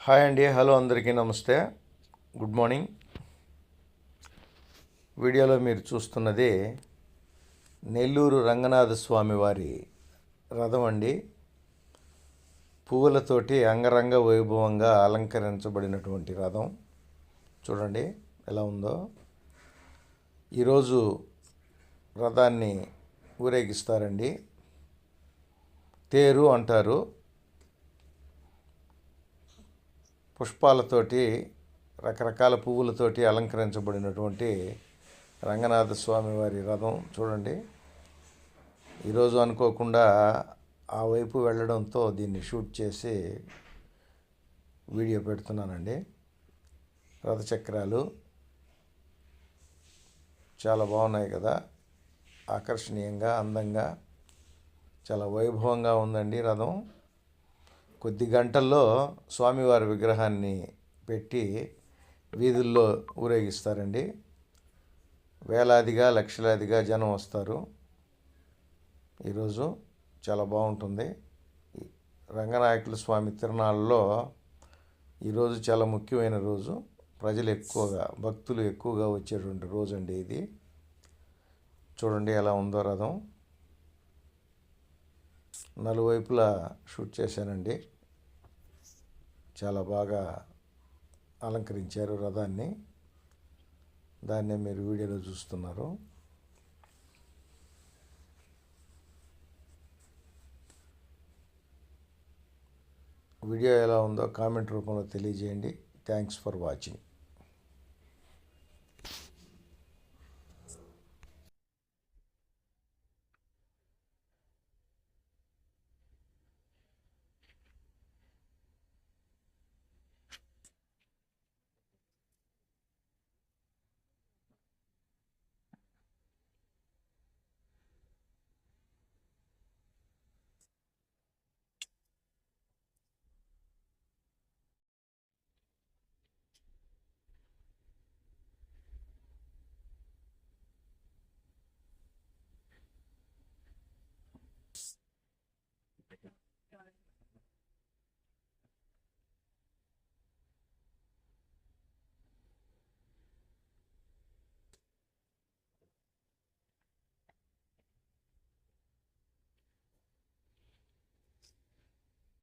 Hi అండి, hello అందరికీ నమస్తే, గుడ్ మార్నింగ్. వీడియోలో మీరు చూస్తున్నది నెల్లూరు రంగనాథ స్వామి వారి రథం అండి. పువ్వులతోటి అంగరంగ వైభవంగా అలంకరించబడినటువంటి రథం చూడండి ఎలా ఉందో. ఈరోజు రథాన్ని ఊరేగిస్తారండి. తేరు అంటారు. పుష్పాలతోటి రకరకాల పువ్వులతోటి అలంకరించబడినటువంటి రంగనాథ స్వామి వారి రథం చూడండి. ఈరోజు అనుకోకుండా ఆ వైపు వెళ్ళడంతో దీన్ని షూట్ చేసి వీడియో పెడుతున్నానండి. రథచక్రాలు చాలా బాగున్నాయి కదా, ఆకర్షణీయంగా అందంగా చాలా వైభవంగా ఉందండి రథం. కొద్ది గంటల్లో స్వామివారి విగ్రహాన్ని పెట్టి వీధుల్లో ఊరేగిస్తారండి. వేలాదిగా లక్షలాదిగా జనం వస్తారు. ఈరోజు చాలా బాగుంటుంది. రంగనాయకుల స్వామి తిరునాళ్ళలో ఈరోజు చాలా ముఖ్యమైన రోజు. ప్రజలు ఎక్కువగా, భక్తులు ఎక్కువగా వచ్చేటువంటి రోజు అండి ఇది. చూడండి ఎలా ఉందో రథం. నలువైపులా షూట్ చేశానండి. చాలా బాగా అలంకరించారు రథాన్ని. దాన్నే మీరు వీడియోలో చూస్తున్నారు. వీడియో ఎలా ఉందో కామెంట్ రూపంలో తెలియజేయండి. Thanks for watching.